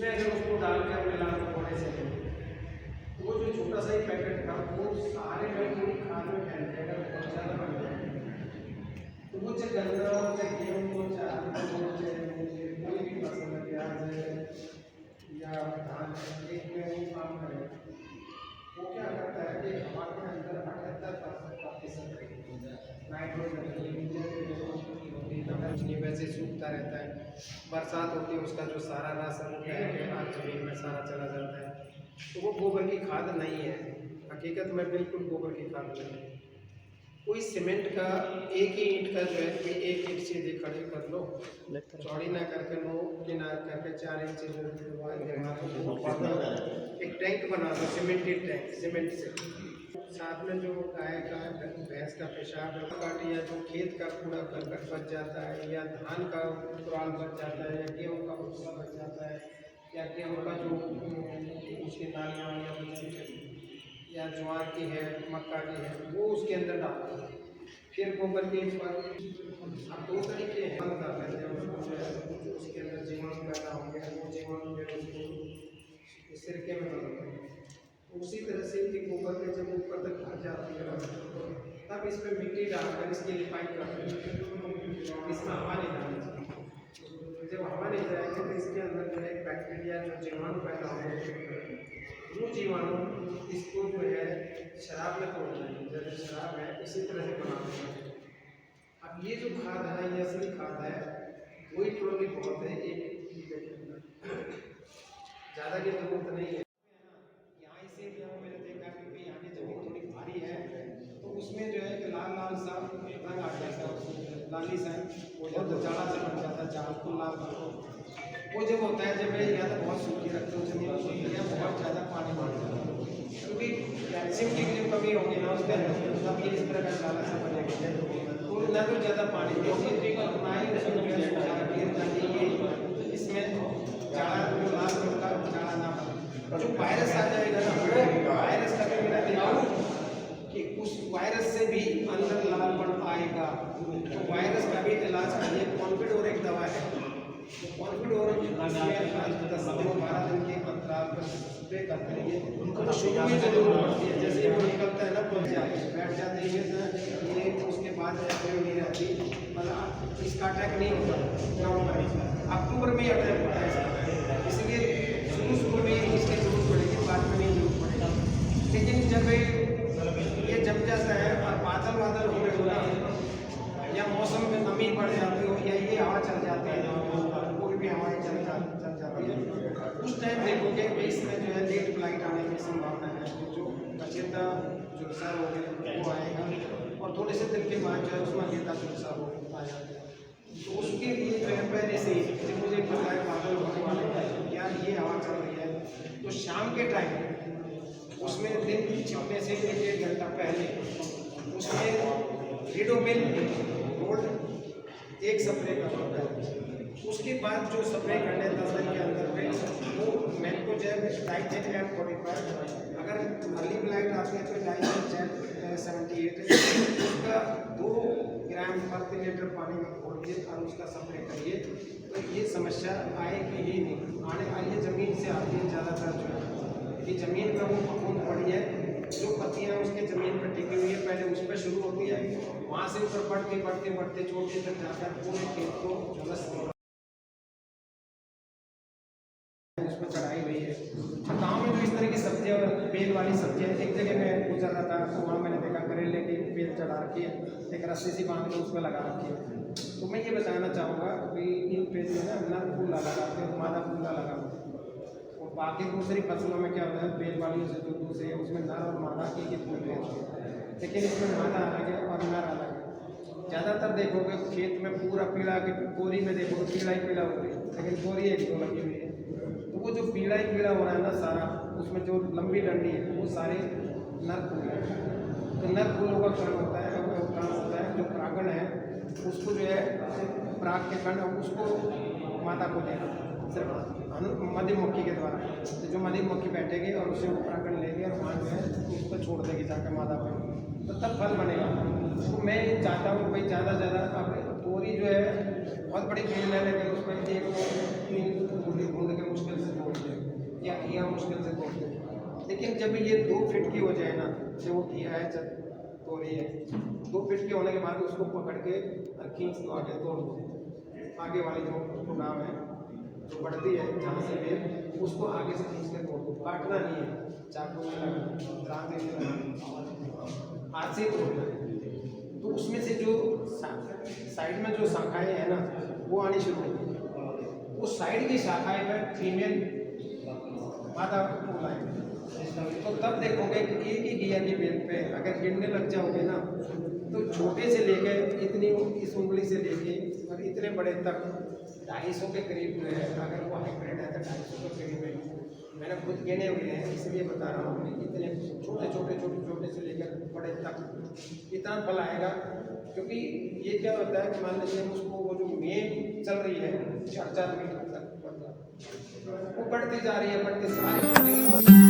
उसमें अगर उसको डाल के मिला थोड़े से, तो वो जो छोटा सा ही पैकेट था वो सारे में पूरी खाद में फैल जाएगा, बहुत ज़्यादा बन जाएगा। तो वो चाहे गन्ना हो, चाहे गेहूँ हो, चाहे आलू हो, चाहे कोई भी फसल है, प्याज है या धान है, एक में वो काम करेगा। वो क्या करता है कि हवा के अंदर 78% नाइट्रोजन वैसे सूखता रहता है। बरसात होती है, उसका जो सारा रस है वो जमीन में सारा चला जाता है। तो वो गोबर की खाद नहीं है, हकीकत में बिल्कुल गोबर की खाद नहीं है। कोई सीमेंट का एक ही ईंट का जो है कि एक ईंट सीधे खड़े कर लो, चौड़ी ना करके लो, किनार करके 4 इंच एक टैंक बना दो, सीमेंटेड टैंक सीमेंट से। साथ में जो गाय का भैंस का पेशाब काट या जो खेत का कूड़ा करकट बच जाता है, या धान का पुराल बच जाता है, या गेहूँ का भूसा बच जाता है, या गेहूँ का जो उसकी नालियाँ वालियाँ बची है, या ज्वार की है, मक्का की है, वो उसके अंदर डालते हैं। फिर गोबर के पर अब 2 तरीके हैं, बंद कर लेते हैं उसको, जो है उसके अंदर जीवाणु पैदा होंगे, वो जीवाणु जो है उसको सिरके में बदलते हैं। उसी तरह से कि गोबर के जब ऊपर तक भर जाती है तब इस पर मिट्टी डालकर इसकी लिपाई करते हैं। इसमें हवा नहीं डालनी चाहिए। जब हवा नहीं जाएगी तो इसके अंदर जो है बैक्टीरिया जो जीवाणु पैदा होंगे, वो जीवाणु इसको जो है शराब में तोड़ देंगे। जैसे शराब है इसी तरह से बना देंगे। अब ये जो खाद है ये असली खाद है, वही ट्रॉली बहुत है, एक ज़्यादा की जरूरत नहीं है। मैंने देखा कि यहाँ की जमीन थोड़ी भारी है, तो उसमें जो है कि लाल लाल सा रंग आ जाता है, लाली सा हो जाता है, जाड़ा सा बन जाता है, जाड़ को लाल वो जब होता है जब या तो बहुत सूखी रखते हो जमीन या बहुत ज़्यादा पानी मार जाता है, क्योंकि कैल्शियम की जो कमी होगी ना उसके अंदर तब ये इस तरह का जाड़ा सा बनेगा। तो ना तो ज़्यादा पानी देगी ना ही इसमें जाड़ा लाल रंग का जाड़ा ना बने। जो वायरस आ जाएगा ना, वो वायरस का भी मैंने देखा कि उस वायरस से भी अंदर लालपन आएगा। तो वायरस का भी इलाज के लिए कॉन्फिडोर एक दवा है, कॉन्फिडोर 10 से 12 दिन के अंतराल पर स्प्रे करते रहिए। उनको शुरू में जरूर पड़ती है, जैसे वो निकलता है ना बैठ जाते हैं ये, उसके बाद नहीं रहती, मतलब इसका अटैक नहीं होता, अक्टूबर में अटैक होता है, इसलिए शुरू में इसकी जरूरत पड़ेगी, बाद में नहीं जरूरत पड़ेगा। लेकिन जब ये जम जाता है और बादल हो रहे हो ना, या मौसम में नमी बढ़ जाती हो, या ये हवा चल जाती है, कोई भी हवाएं चल जाती है, उस टाइम देखोगे कि इसमें जो है लेट ब्लाइट आने की संभावना है। जो बचेता झुलसा रोग है वो आएगा, और थोड़े से दिन के बाद जो है उसमें गेंदा झुलसा रोग आ जाता है। तो उसके लिए जो है पहले से जब मुझे पता है बादल होने वाले हैं या ये हवा चल रही है, तो शाम के टाइम उसमें दिन छिपने से 1 घंटा पहले उसमें रिडोमिल गोल्ड एक स्प्रे कर होता है। उसके बाद जो स्प्रे करने 10 दिन के अंदर में वो मैनकोजेब डाइजेट M45, अगर अर्ली ब्लाइट आती है तो डाइजेट 78, उसका 2 ग्राम प्रति लीटर पानी में घोलिए और उसका स्प्रे करिए, तो ये समस्या आएगी ही नहीं। आने वाली ज़मीन से आती है ज़्यादातर जो है कि ज़मीन पर वो फफूंद पड़ी है, जो पत्तियाँ उसके ज़मीन पर टिकी हुई है, पहले उस पर शुरू होती है, वहाँ से ऊपर बढ़ते चोटी तक जाकर पूरे खेत को झुलस उसमें चढ़ाई हुई है। तो गाँव में जो इस तरह की सब्जियाँ, बेल वाली सब्जियाँ, एक जगह मैं गुजर रहा था तो वहाँ मैंने देखा करेले की बेल चढ़ा रखी है, एक रस्सी सी बांध के उस पर लगा रखी है। तो मैं ये बताना चाहूँगा कि इन पे जो है नर फूल लगाते हैं, मादा फूल लगा, और बाकी दूसरी फसलों में क्या होता है बेल वाली से जो दूसरे उसमें नर और मादा की फूल भेजते हैं, लेकिन इसमें मादा अलग है और नर अलग है। ज़्यादातर देखोगे खेत में पूरा पीला की बोरी में देखोगे पीला ही पीला हो रही है, लेकिन बोरी 1-2 लगी हुई है। तो वो जो पीला ही पीला हो रहा है ना सारा, उसमें जो लंबी डंडी है वो सारे नर फूल है। तो नर फूलों का काम होता है जो परागण है उसको जो है पराग के कण उसको मादा को देना, सिर्फ मधुमक्खी के द्वारा। तो जो मधुमक्खी बैठेगी और उसे परागण लेगी और वहाँ जो है उस पर छोड़ देगी जाकर मादा पर, तो तब फल बनेगा। तो मैं चाहता हूँ भाई ज़्यादा अब तोरी जो है बहुत बड़ी फील्ड है, लेकिन उस पर 1-3 ढूंढ के मुश्किल से जब ये 2 फीट की हो जाए ना, जो वो किया है जब तो रही है 2 फीट के होने के बाद उसको पकड़ के और खींच दो, आगे तोड़ दो। आगे वाली जो नाव है जो बढ़ती है जहाँ से बेल, उसको आगे से खींच के तोड़ दो। काटना नहीं है, चाकू में लगाना, दांत से लगाना, हाथ से तोड़ना है। तो उसमें से जो साइड में जो शाखाएं हैं ना, वो आनी शुरू होगी। उस साइड की शाखाएं में फीमेल मादा फूल आएंगे। तो तब देखोगे कि एक ही घिया की बेल पे अगर गिनने लग जाओगे ना, तो छोटे से लेके इतनी इस उंगली से लेके और इतने बड़े तक 250 के करीब जो है, अगर वो हाइब्रिड है तो 250 के करीब है। मैंने खुद गिने हुए हैं, इसलिए बता रहा हूँ कि इतने छोटे से लेकर बड़े तक इतना फल आएगा। क्योंकि ये क्या होता है कि मान लीजिए उसको वो जो मेन चल रही है 4-4 मीटर तक, वो बढ़ती जा रही है, बढ़ते सारी